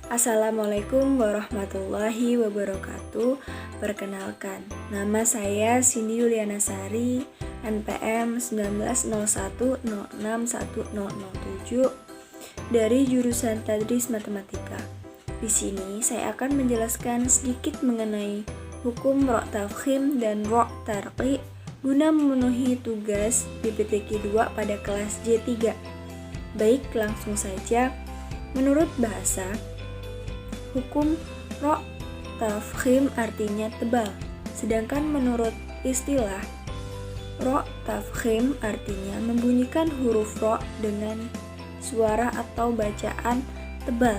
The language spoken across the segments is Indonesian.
Assalamualaikum warahmatullahi wabarakatuh. Perkenalkan, nama saya Cindy Yuliana Sari, NPM 1901061007 dari jurusan Tadris Matematika. Di sini saya akan menjelaskan sedikit mengenai hukum Ra' Tafkhim dan Ra' Tarqi guna memenuhi tugas PPTQ 2 pada kelas J3. Baik, langsung saja. Menurut bahasa, hukum Ra' Tafkhim artinya tebal, sedangkan menurut istilah, Ra' Tafkhim artinya membunyikan huruf Ra' dengan suara atau bacaan tebal.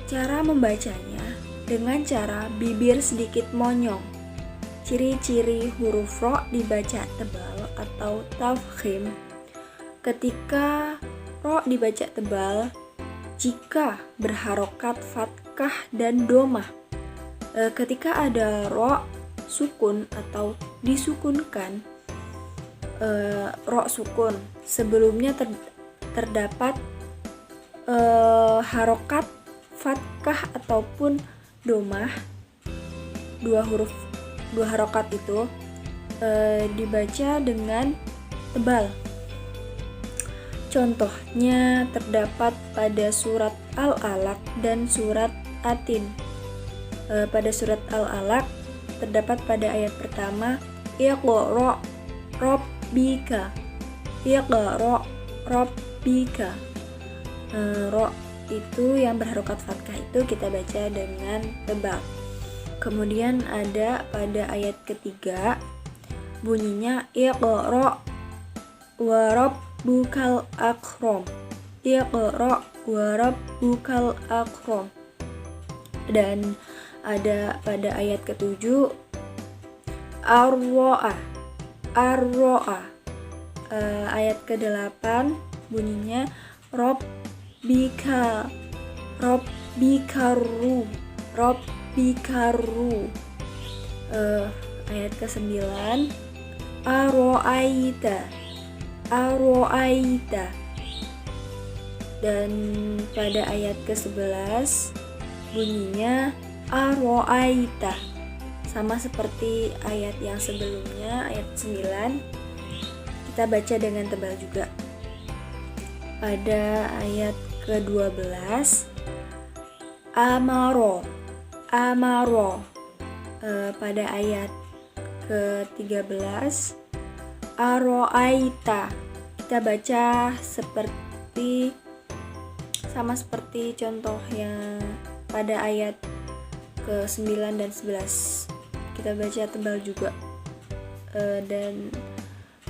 Cara membacanya dengan cara bibir sedikit monyong. Ciri-ciri huruf Ra' dibaca tebal atau tafkhim. Ketika Ra' dibaca tebal, jika berharokat fathah dan domah. Ketika ada Ra' sukun atau disukunkan, Ra' sukun sebelumnya terdapat harokat fathah ataupun domah, dua harokat itu dibaca dengan tebal. Contohnya terdapat pada surat Al-Alaq dan surat Atin. Pada surat Al-Alaq terdapat pada ayat pertama, Iqra' rabbika. Iqra' rabbika. Ra' itu yang berharokat fathah itu kita baca dengan tebal. Kemudian ada pada ayat ketiga, bunyinya Iqra' wa rabbukal akram. Iqra' wa rabbukal akram. Dan ada pada ayat ketujuh, Ar-Ra'ah. Ayat ke-8 bunyinya Rabbikaru. Ayat ke-9, Aro'aita. Dan pada ayat ke-11 bunyinya Aro'aita. Sama seperti ayat yang sebelumnya, ayat 9, kita baca dengan tebal juga. Pada ayat ke-12, Amaro. Pada ayat ke-13, Aro'aita. Kita baca sama seperti contoh yang pada ayat ke-9 dan 11. Kita baca tebal juga. Dan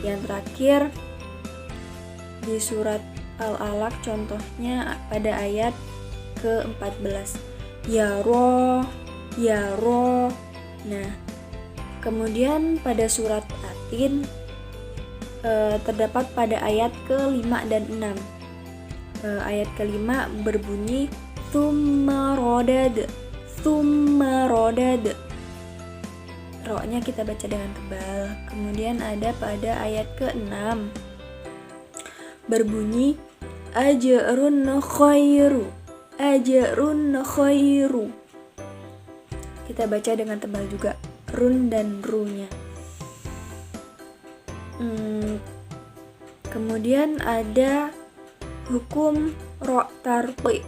yang terakhir di surat Al-Alaq contohnya pada ayat ke-14, Ya roh. Nah, kemudian pada surat Atin terdapat pada ayat ke-5 dan 6. Ayat ke-5 berbunyi Tsumma rodad. Ro-nya kita baca dengan tebal. Kemudian ada pada ayat ke-6 berbunyi Ajrun khairu. Kita baca dengan tebal juga run dan ru-nya. Kemudian ada hukum Ra' Tarqi.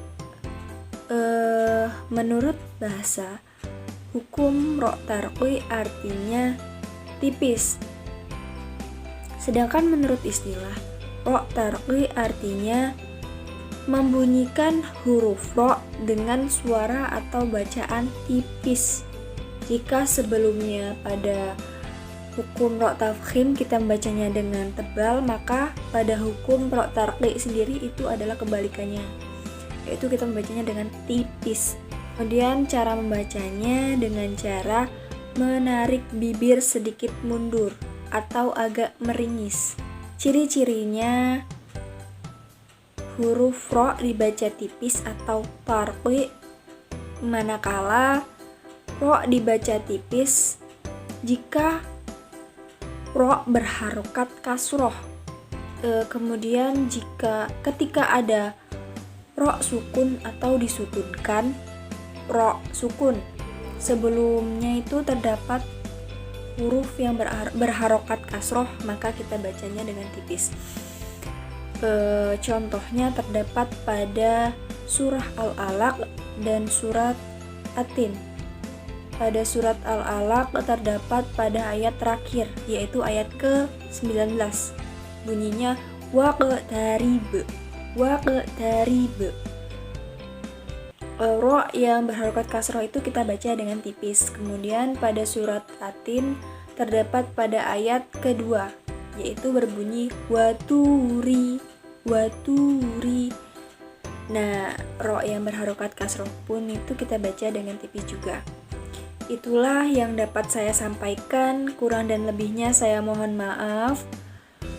Menurut bahasa, hukum Ra' Tarqi artinya tipis. Sedangkan menurut istilah, Ra' Tarqi artinya membunyikan huruf Ra' dengan suara atau bacaan tipis. Jika sebelumnya pada hukum Ra' Tafkhim kita membacanya dengan tebal, maka pada hukum Ra' Tarqi sendiri itu adalah kebalikannya, yaitu kita membacanya dengan tipis. Kemudian cara membacanya dengan cara menarik bibir sedikit mundur atau agak meringis. Ciri-cirinya, huruf Ra' dibaca tipis atau tarqi, manakala Ra' dibaca tipis jika Ra' berharokat kasroh. Kemudian ketika ada ro sukun atau disukunkan, ro sukun. Sebelumnya itu terdapat huruf yang berharokat kasroh, maka kita bacanya dengan tipis. Contohnya terdapat pada surah Al-Alaq dan surat At-Tin. Pada surat Al-Alaq terdapat pada ayat terakhir, yaitu ayat ke-19. Bunyinya waqtarib. Ro yang berharokat kasroh itu kita baca dengan tipis. Kemudian pada surat At-Tin terdapat pada ayat kedua, yaitu berbunyi waturi. Nah, ro yang berharokat kasroh pun itu kita baca dengan tipis juga. Itulah yang dapat saya sampaikan, kurang dan lebihnya saya mohon maaf.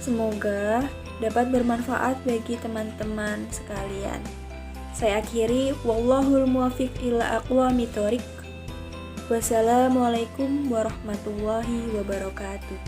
Semoga dapat bermanfaat bagi teman-teman sekalian. Saya akhiri, wallahul muwaffiq ila aqwamit thoriq. Wassalamualaikum warahmatullahi wabarakatuh.